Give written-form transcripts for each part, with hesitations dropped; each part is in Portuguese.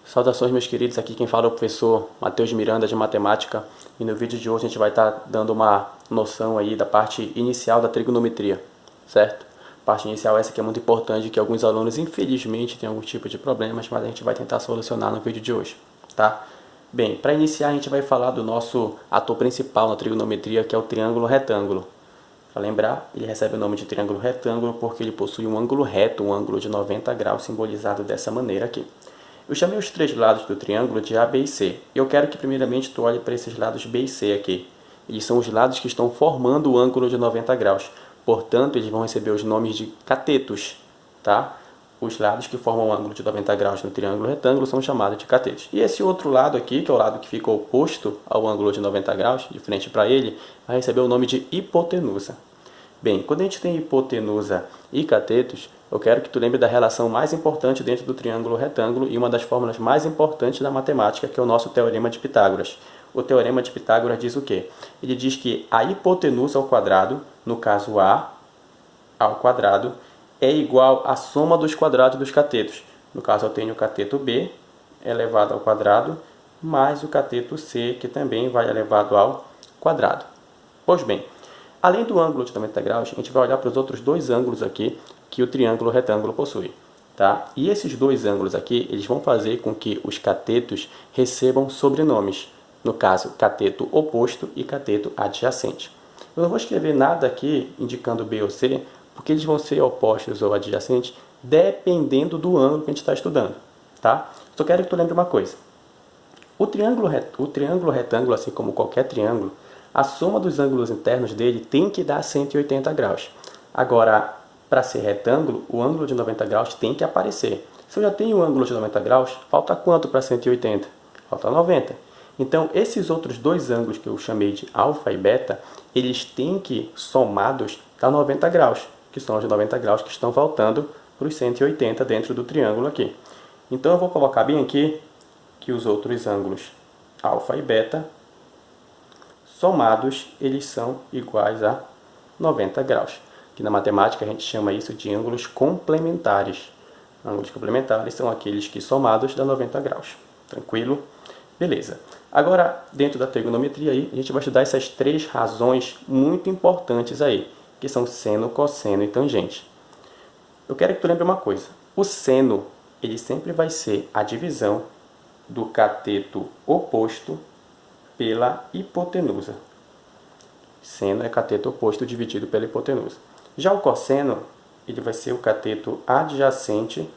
Saudações, meus queridos, aqui quem fala é o professor Matheus Miranda de Matemática, e no vídeo de hoje a gente vai estar dando uma noção aí da parte inicial da trigonometria, certo? Parte inicial essa que é muito importante, que alguns alunos infelizmente têm algum tipo de problemas, mas a gente vai tentar solucionar no vídeo de hoje, tá? Bem, para iniciar a gente vai falar do nosso ator principal na trigonometria, que é o triângulo retângulo. Para lembrar, ele recebe o nome de triângulo retângulo porque ele possui um ângulo reto, um ângulo de 90 graus, simbolizado dessa maneira aqui. Eu chamei os três lados do triângulo de A, B e C. Eu quero que primeiramente tu olhe para esses lados B e C aqui. Eles são os lados que estão formando o ângulo de 90 graus. Portanto, eles vão receber os nomes de catetos, tá? Os lados que formam o ângulo de 90 graus no triângulo retângulo são chamados de catetos. E esse outro lado aqui, que é o lado que fica oposto ao ângulo de 90 graus, de frente para ele, vai receber o nome de hipotenusa. Bem, quando a gente tem hipotenusa e catetos, eu quero que tu lembre da relação mais importante dentro do triângulo retângulo e uma das fórmulas mais importantes da matemática, que é o nosso Teorema de Pitágoras. O Teorema de Pitágoras diz o quê? Ele diz que a hipotenusa ao quadrado, no caso A ao quadrado, é igual à soma dos quadrados dos catetos. No caso, eu tenho o cateto B elevado ao quadrado, mais o cateto C, que também vai elevado ao quadrado. Pois bem, além do ângulo de 90 graus, a gente vai olhar para os outros dois ângulos aqui que o triângulo retângulo possui. Tá? E esses dois ângulos aqui, eles vão fazer com que os catetos recebam sobrenomes. No caso, cateto oposto e cateto adjacente. Eu não vou escrever nada aqui indicando B ou C, porque eles vão ser opostos ou adjacentes dependendo do ângulo que a gente está estudando. Tá? Só quero que tu lembre uma coisa. O triângulo retângulo, assim como qualquer triângulo, a soma dos ângulos internos dele tem que dar 180 graus. Agora, para ser retângulo, o ângulo de 90 graus tem que aparecer. Se eu já tenho o ângulo de 90 graus, falta quanto para 180? Falta 90. Então, esses outros dois ângulos que eu chamei de alfa e beta, eles têm que, somados, dar 90 graus, que são os 90 graus que estão faltando para os 180 dentro do triângulo aqui. Então, eu vou colocar bem aqui que os outros ângulos alfa e beta, somados, eles são iguais a 90 graus. Que na matemática a gente chama isso de ângulos complementares. Ângulos complementares são aqueles que somados dão 90 graus. Tranquilo? Beleza. Agora, dentro da trigonometria aí, a gente vai estudar essas três razões muito importantes aí, que são seno, cosseno e tangente. Eu quero que tu lembre uma coisa. O seno, ele sempre vai ser a divisão do cateto oposto pela hipotenusa. Seno é cateto oposto dividido pela hipotenusa. Já o cosseno, ele vai ser o cateto adjacente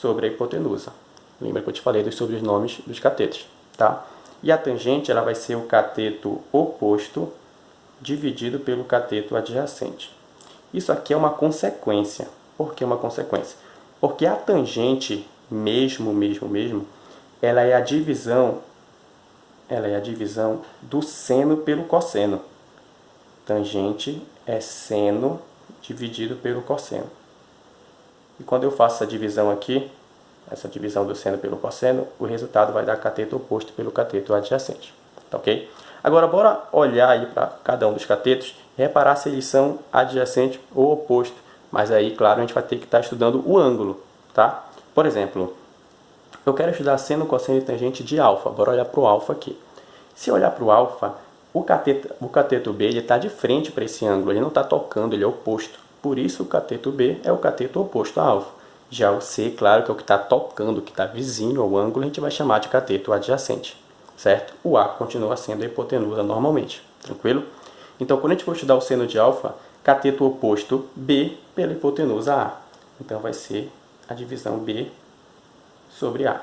sobre a hipotenusa. Lembra que eu te falei sobre os nomes dos catetos, tá? E a tangente, ela vai ser o cateto oposto dividido pelo cateto adjacente. Isso aqui é uma consequência. Por que uma consequência? Porque a tangente, mesmo, ela é a divisão do seno pelo cosseno. Tangente é seno dividido pelo cosseno. E quando eu faço essa divisão aqui, essa divisão do seno pelo cosseno, o resultado vai dar cateto oposto pelo cateto adjacente. Tá ok? Agora, bora olhar aí para cada um dos catetos e reparar se eles são adjacente ou oposto. Mas aí, claro, a gente vai ter que estar estudando o ângulo, tá? Por exemplo, eu quero estudar seno, cosseno e tangente de alfa. Bora olhar para o alfa aqui. Se eu olhar para o alfa, o cateto B está de frente para esse ângulo, ele não está tocando, ele é oposto. Por isso o cateto B é o cateto oposto a alfa. Já o C, claro, que é o que está tocando, que está vizinho ao ângulo, a gente vai chamar de cateto adjacente. Certo? O A continua sendo a hipotenusa normalmente. Tranquilo? Então, quando a gente for estudar o seno de alfa, cateto oposto B pela hipotenusa A. Então, vai ser a divisão B sobre A.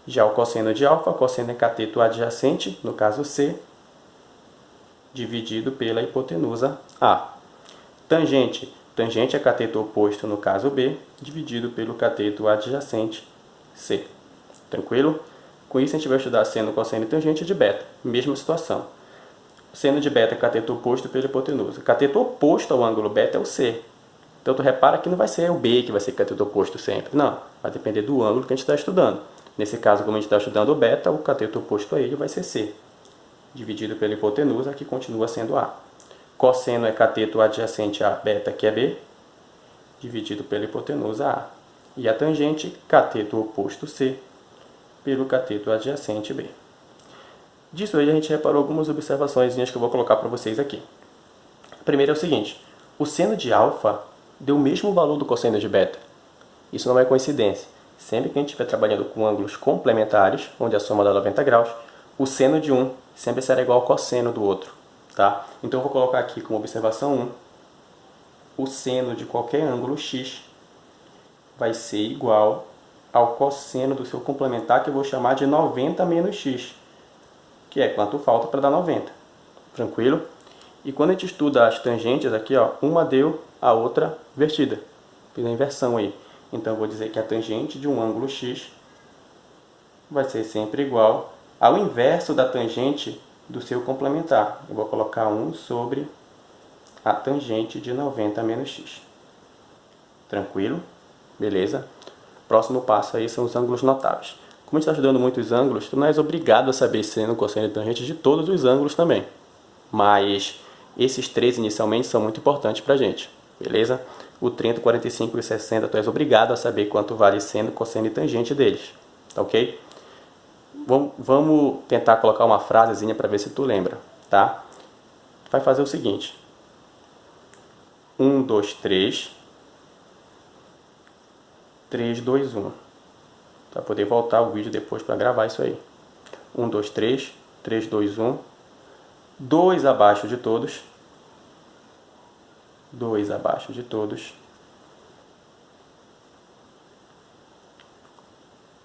Já o cosseno de alfa, cosseno é cateto adjacente, no caso C, dividido pela hipotenusa A. Tangente. Tangente é cateto oposto, no caso B, dividido pelo cateto adjacente C. Tranquilo? Com isso, a gente vai estudar seno, cosseno e tangente de beta. Mesma situação. Seno de beta é cateto oposto pela hipotenusa. Cateto oposto ao ângulo beta é o C. Então, tu repara que não vai ser o B que vai ser cateto oposto sempre. Não, vai depender do ângulo que a gente está estudando. Nesse caso, como a gente está estudando o beta, o cateto oposto a ele vai ser C, dividido pela hipotenusa, que continua sendo A. Cosseno é cateto adjacente a beta, que é B, dividido pela hipotenusa A. E a tangente, cateto oposto C, pelo cateto adjacente B. Disso aí a gente reparou algumas observações que eu vou colocar para vocês aqui. A primeira é o seguinte: o seno de alfa deu o mesmo valor do cosseno de beta. Isso não é coincidência. Sempre que a gente estiver trabalhando com ângulos complementares, onde a soma dá 90 graus, o seno de um sempre será igual ao cosseno do outro. Tá? Então eu vou colocar aqui como observação 1, o seno de qualquer ângulo x vai ser igual ao cosseno do seu complementar, que eu vou chamar de 90 menos x, que é quanto falta para dar 90. Tranquilo? E quando a gente estuda as tangentes aqui, ó, uma deu a outra vertida. Fiz a inversão aí. Então eu vou dizer que a tangente de um ângulo x vai ser sempre igual ao inverso da tangente do seu complementar. Eu vou colocar 1 sobre a tangente de 90 menos x. Tranquilo? Beleza? Próximo passo aí são os ângulos notáveis. Como a gente está estudando muitos ângulos, tu não és obrigado a saber seno, cosseno e tangente de todos os ângulos também. Mas esses três inicialmente são muito importantes para a gente. Beleza? O 30, 45 e 60 tu és obrigado a saber quanto vale seno, cosseno e tangente deles. Tá ok? Vamos tentar colocar uma frasezinha para ver se tu lembra. Tá? Vai fazer o seguinte: 1, 2, 3, 3, 2, 1. Para poder voltar o vídeo depois para gravar isso aí. 1, 2, 3, 3, 2, 1. 2 abaixo de todos. 2 abaixo de todos.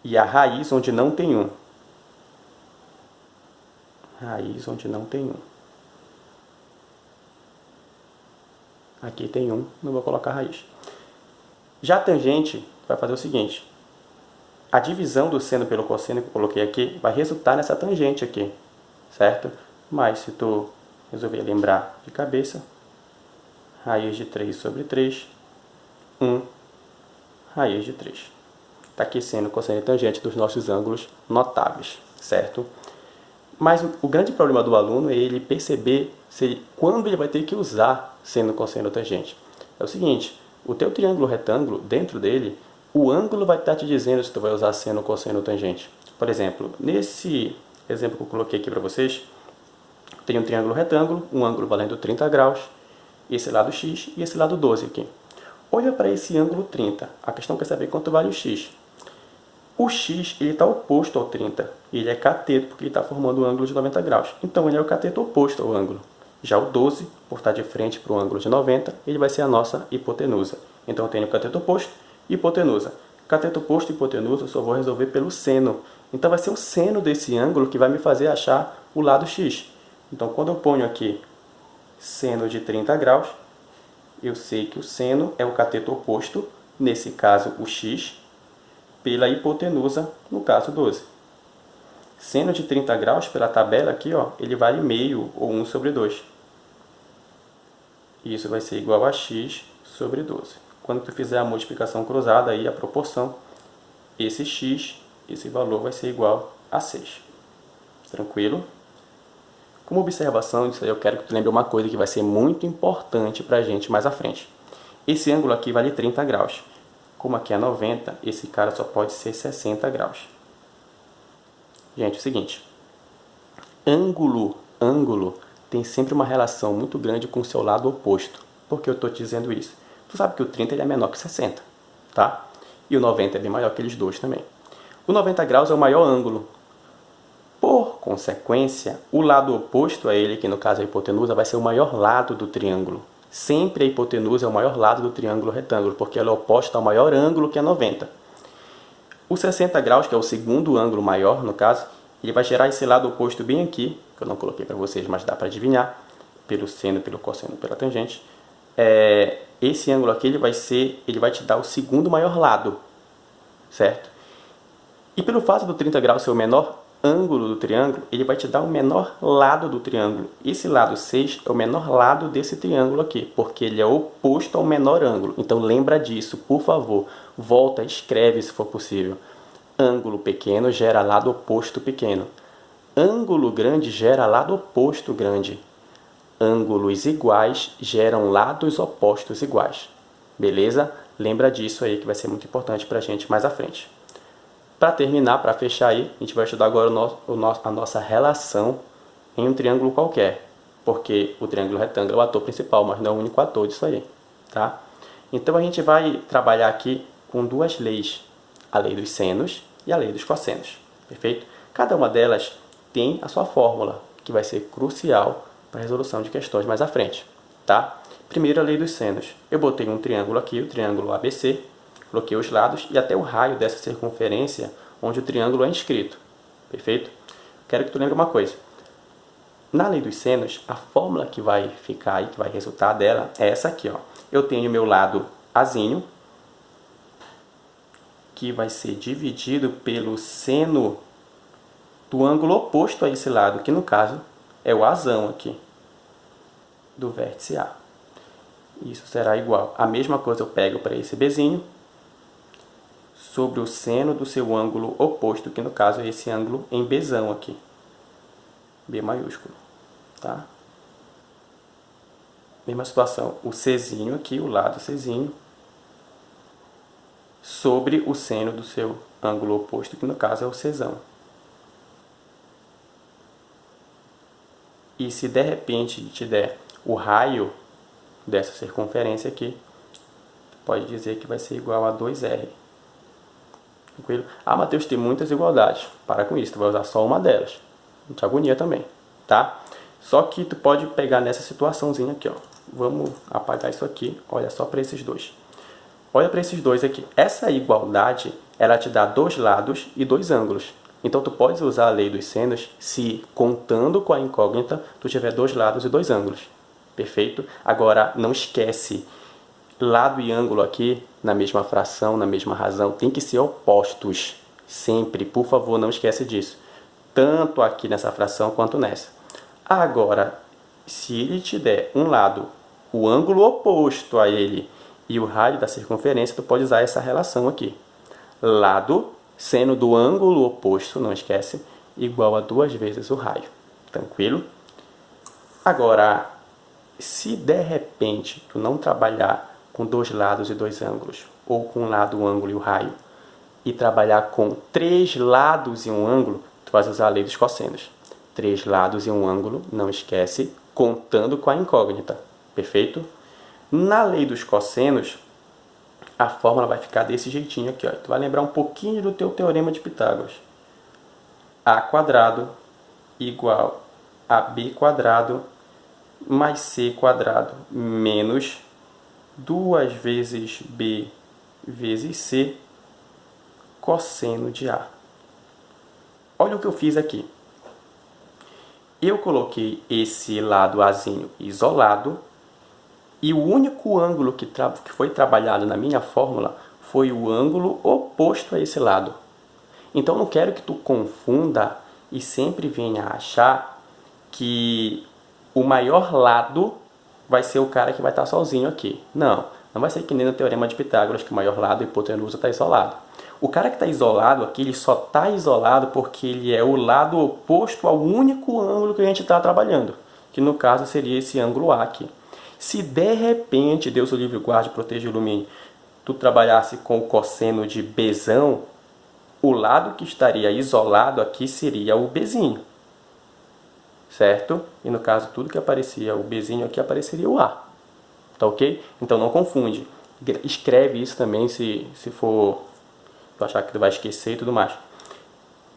E a raiz onde não tem 1. Raiz onde não tem 1. Aqui tem 1, não vou colocar raiz. Já a tangente vai fazer o seguinte: a divisão do seno pelo cosseno que eu coloquei aqui vai resultar nessa tangente aqui, certo? Mas se tu resolver lembrar de cabeça, raiz de 3 sobre 3, 1, raiz de 3. Está aqui seno, cosseno e tangente dos nossos ângulos notáveis, certo? Mas o grande problema do aluno é ele perceber quando ele vai ter que usar seno, cosseno ou tangente. É o seguinte: o teu triângulo retângulo, dentro dele, o ângulo vai estar te dizendo se tu vai usar seno, cosseno ou tangente. Por exemplo, nesse exemplo que eu coloquei aqui para vocês, tem um triângulo retângulo, um ângulo valendo 30 graus, esse lado x e esse lado 12 aqui. Olha para esse ângulo 30. A questão quer saber quanto vale o x. O x está oposto ao 30. Ele é cateto porque ele está formando um ângulo de 90 graus. Então ele é o cateto oposto ao ângulo. Já o 12, por estar de frente para o ângulo de 90, ele vai ser a nossa hipotenusa. Então eu tenho o cateto oposto e hipotenusa. Cateto oposto e hipotenusa eu só vou resolver pelo seno. Então vai ser o seno desse ângulo que vai me fazer achar o lado x. Então quando eu ponho aqui seno de 30 graus, eu sei que o seno é o cateto oposto, nesse caso o x, pela hipotenusa, no caso 12. Seno de 30 graus, pela tabela aqui, ó, ele vale meio ou 1 sobre 2. E isso vai ser igual a x sobre 12. Quando tu fizer a multiplicação cruzada, aí a proporção, esse x, esse valor vai ser igual a 6. Tranquilo? Como observação disso aí, eu quero que tu lembre uma coisa que vai ser muito importante para a gente mais à frente. Esse ângulo aqui vale 30 graus. Como aqui é 90, esse cara só pode ser 60 graus. Gente, é o seguinte: ângulo tem sempre uma relação muito grande com o seu lado oposto. Por que eu estou te dizendo isso? Tu sabe que o 30 ele é menor que 60, tá? E o 90 é bem maior que eles dois também. O 90 graus é o maior ângulo. Por consequência, o lado oposto a ele, que no caso é a hipotenusa, vai ser o maior lado do triângulo. Sempre a hipotenusa é o maior lado do triângulo retângulo, porque ela é oposta ao maior ângulo, que é 90. O 60 graus, que é o segundo ângulo maior, no caso, ele vai gerar esse lado oposto bem aqui, que eu não coloquei para vocês, mas dá para adivinhar, pelo seno, pelo cosseno, pela tangente. Esse ângulo aqui ele vai te dar o segundo maior lado, certo? E pelo fato do 30 graus ser o menor ângulo do triângulo, ele vai te dar o menor lado do triângulo. Esse lado 6 é o menor lado desse triângulo aqui, porque ele é oposto ao menor ângulo. Então lembra disso, por favor. Volta, escreve se for possível. Ângulo pequeno gera lado oposto pequeno. Ângulo grande gera lado oposto grande. Ângulos iguais geram lados opostos iguais. Beleza? Lembra disso aí que vai ser muito importante para a gente mais à frente. Para terminar, para fechar aí, a gente vai estudar agora a nossa relação em um triângulo qualquer, porque o triângulo retângulo é o ator principal, mas não é o único ator disso aí, tá? Então a gente vai trabalhar aqui com duas leis, a lei dos senos e a lei dos cossenos, perfeito? Cada uma delas tem a sua fórmula, que vai ser crucial para a resolução de questões mais à frente, tá? Primeiro, a lei dos senos. Eu botei um triângulo aqui, o triângulo ABC, coloquei os lados e até o raio dessa circunferência onde o triângulo é inscrito, perfeito? Quero que tu lembre uma coisa. Na lei dos senos, a fórmula que vai ficar aí, que vai resultar dela, é essa aqui, ó. Eu tenho meu lado azinho, que vai ser dividido pelo seno do ângulo oposto a esse lado, que no caso é o azão aqui, do vértice A. Isso será igual. A mesma coisa eu pego para esse Bzinho, sobre o seno do seu ângulo oposto, que no caso é esse ângulo em Bzão aqui. B maiúsculo, tá? Mesma situação, o Czinho aqui, o lado Czinho, sobre o seno do seu ângulo oposto, que no caso é o Czão. E se de repente te der o raio dessa circunferência aqui, pode dizer que vai ser igual a 2R. Tranquilo? Ah, Matheus, tem muitas igualdades. Para com isso, tu vai usar só uma delas. Não te agonia também, tá? Só que tu pode pegar nessa situaçãozinha aqui, ó. Vamos apagar isso aqui. Olha só para esses dois. Olha para esses dois aqui. Essa igualdade, ela te dá dois lados e dois ângulos. Então, tu pode usar a lei dos senos se, contando com a incógnita, tu tiver dois lados e dois ângulos. Perfeito? Agora, não esquece, lado e ângulo aqui, na mesma fração, na mesma razão, tem que ser opostos. Sempre, por favor, não esquece disso. Tanto aqui nessa fração quanto nessa. Agora, se ele te der um lado, o ângulo oposto a ele e o raio da circunferência, tu pode usar essa relação aqui. Lado, seno do ângulo oposto, não esquece, igual a 2 vezes o raio. Tranquilo? Agora, se de repente tu não trabalhar com dois lados e dois ângulos, ou com um lado, um ângulo e o raio, e trabalhar com 3 lados e um ângulo, tu vai usar a lei dos cossenos. 3 lados e um ângulo, não esquece, contando com a incógnita. Perfeito? Na lei dos cossenos, a fórmula vai ficar desse jeitinho aqui, ó. Tu vai lembrar um pouquinho do teu teorema de Pitágoras. A quadrado igual a B quadrado mais C quadrado menos 2 vezes B vezes C cosseno de A. Olha o que eu fiz aqui. Eu coloquei esse lado Azinho isolado e o único ângulo que foi trabalhado na minha fórmula foi o ângulo oposto a esse lado. Então, não quero que tu confunda e sempre venha a achar que o maior lado vai ser o cara que vai estar sozinho aqui. Não vai ser que nem no Teorema de Pitágoras, que o maior lado, a hipotenusa, está isolado. O cara que está isolado aqui, ele só está isolado porque ele é o lado oposto ao único ângulo que a gente está trabalhando, que no caso seria esse ângulo A aqui. Se de repente, Deus o livre, guarde, proteja e ilumine, tu trabalhasse com o cosseno de Bzão, o lado que estaria isolado aqui seria o Bzinho, certo? E no caso, tudo que aparecia o Bzinho aqui, apareceria o A, tá ok? Então não confunde. Escreve isso também se for tu achar que tu vai esquecer e tudo mais.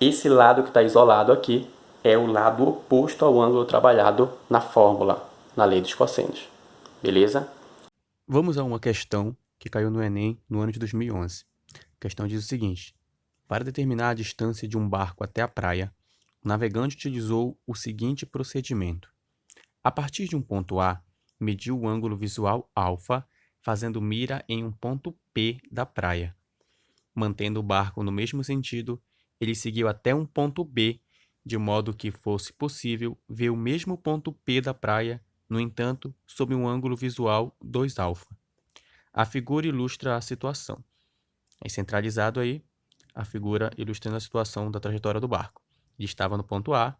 Esse lado que está isolado aqui é o lado oposto ao ângulo trabalhado na fórmula, na lei dos cossenos. Beleza? Vamos a uma questão que caiu no Enem no ano de 2011. A questão diz o seguinte: para determinar a distância de um barco até a praia, o navegante utilizou o seguinte procedimento. A partir de um ponto A, mediu o ângulo visual alfa, fazendo mira em um ponto P da praia. Mantendo o barco no mesmo sentido, ele seguiu até um ponto B, de modo que fosse possível ver o mesmo ponto P da praia, no entanto, sob um ângulo visual 2α. A figura ilustra a situação. É centralizado aí a figura ilustrando a situação da trajetória do barco. Ele estava no ponto A,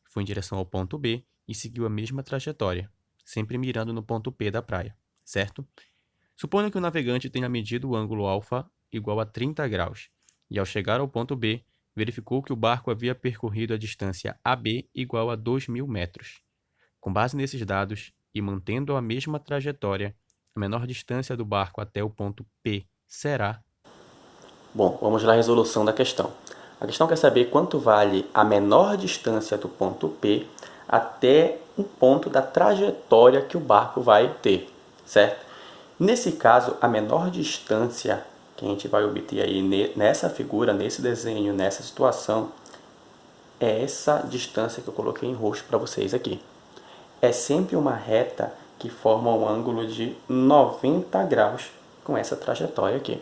foi em direção ao ponto B e seguiu a mesma trajetória, sempre mirando no ponto P da praia, certo? Suponha que o navegante tenha medido o ângulo alfa igual a 30 graus e ao chegar ao ponto B, verificou que o barco havia percorrido a distância AB igual a 2.000 metros. Com base nesses dados e mantendo a mesma trajetória, a menor distância do barco até o ponto P será... Bom, vamos lá à resolução da questão. A questão quer saber quanto vale a menor distância do ponto P até um ponto da trajetória que o barco vai ter, certo? Nesse caso, a menor distância que a gente vai obter aí nessa figura, nesse desenho, nessa situação, é essa distância que eu coloquei em roxo para vocês aqui. É sempre uma reta que forma um ângulo de 90 graus com essa trajetória aqui.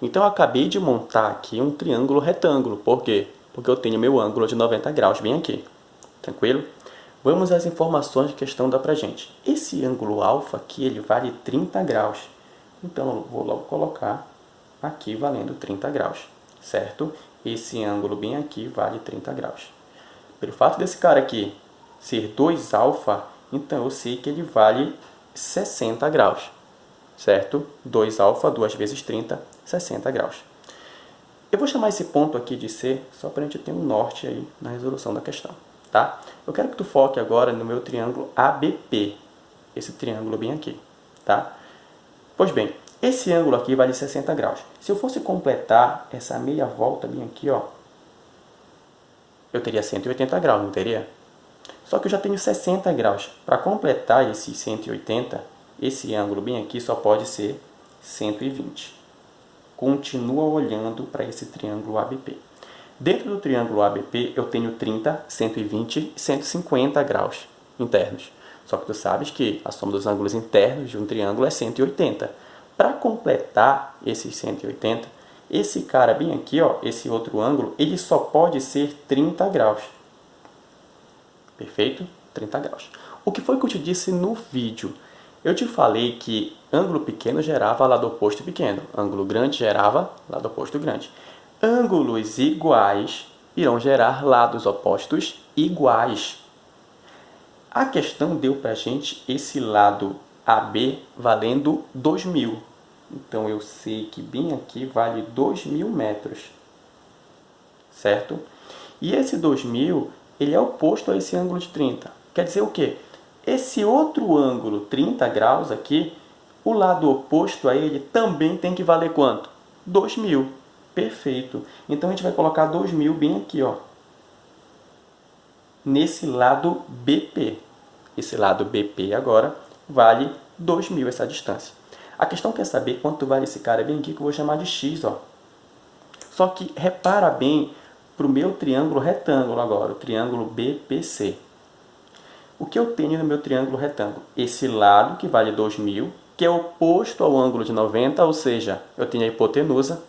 Então, eu acabei de montar aqui um triângulo retângulo. Por quê? Porque eu tenho meu ângulo de 90 graus bem aqui. Tranquilo? Vamos às informações que a questão dá pra gente. Esse ângulo alfa aqui, ele vale 30 graus. Então, eu vou logo colocar aqui valendo 30 graus, certo? Esse ângulo bem aqui vale 30 graus. Pelo fato desse cara aqui ser 2 alfa, então eu sei que ele vale 60 graus, certo? 2 alfa, 2 vezes 30, 60 graus. Eu vou chamar esse ponto aqui de C, só para a gente ter um norte aí na resolução da questão, tá? Eu quero que tu foque agora no meu triângulo ABP, esse triângulo bem aqui, tá? Pois bem, esse ângulo aqui vale 60 graus. Se eu fosse completar essa meia volta bem aqui, ó, eu teria 180 graus, não teria? Só que eu já tenho 60 graus. Para completar esse 180, esse ângulo bem aqui só pode ser 120. Continua olhando para esse triângulo ABP. Dentro do triângulo ABP, eu tenho 30, 120 e 150 graus internos. Só que tu sabes que a soma dos ângulos internos de um triângulo é 180. Para completar esses 180, esse cara bem aqui, ó, esse outro ângulo, ele só pode ser 30 graus. Perfeito? 30 graus. O que foi que eu te disse no vídeo? Eu te falei que ângulo pequeno gerava lado oposto pequeno. Ângulo grande gerava lado oposto grande. Ângulos iguais irão gerar lados opostos iguais. A questão deu para a gente esse lado AB valendo 2.000. Então, eu sei que bem aqui vale 2.000 metros. Certo? E esse 2.000, ele é oposto a esse ângulo de 30. Quer dizer o quê? Esse outro ângulo, 30 graus aqui, o lado oposto a ele também tem que valer quanto? 2.000. Perfeito. Então, a gente vai colocar 2.000 bem aqui, ó, nesse lado BP. Esse lado BP agora vale 2.000 essa distância. A questão quer saber quanto vale esse cara bem aqui, que eu vou chamar de x, ó. Só que repara bem para o meu triângulo retângulo agora, o triângulo BPC. O que eu tenho no meu triângulo retângulo? Esse lado que vale 2.000, que é oposto ao ângulo de 90, ou seja, eu tenho a hipotenusa.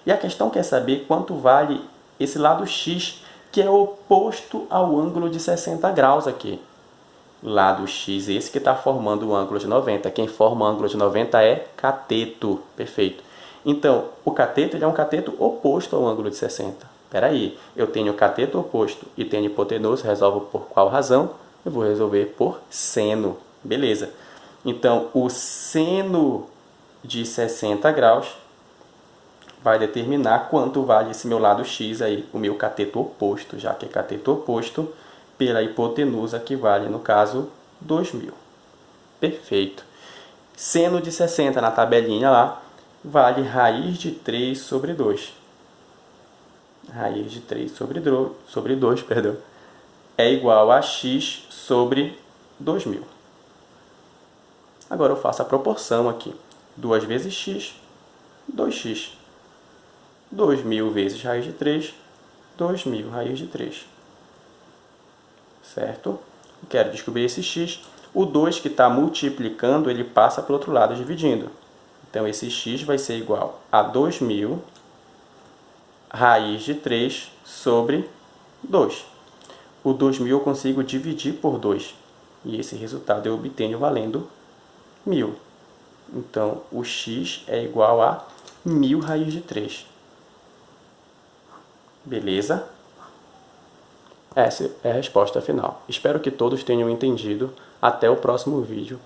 E a questão quer saber quanto vale esse lado x, que é oposto ao ângulo de 60 graus aqui. Lado x, esse que está formando o ângulo de 90. Quem forma o ângulo de 90 é cateto. Perfeito. Então, o cateto ele é um cateto oposto ao ângulo de 60. Espera aí, eu tenho cateto oposto e tenho hipotenusa, resolvo por qual razão? Eu vou resolver por seno. Beleza. Então, o seno de 60 graus vai determinar quanto vale esse meu lado x aí, o meu cateto oposto, já que é cateto oposto pela hipotenusa, que vale, no caso, 2.000. Perfeito. Seno de 60 na tabelinha lá, vale raiz de 3 sobre 2. Raiz de 3 sobre 2, perdão, é igual a x sobre 2.000. Agora eu faço a proporção aqui. 2 vezes x, 2x. 2.000 vezes raiz de 3, 2.000 raiz de 3. Certo? Eu quero descobrir esse x. O 2 que está multiplicando, ele passa para o outro lado dividindo. Então, esse x vai ser igual a 2.000 raiz de 3 sobre 2. O 2.000 eu consigo dividir por 2. E esse resultado eu obtenho valendo 1.000. Então, o x é igual a 1.000 raiz de 3. Beleza? Essa é a resposta final. Espero que todos tenham entendido. Até o próximo vídeo.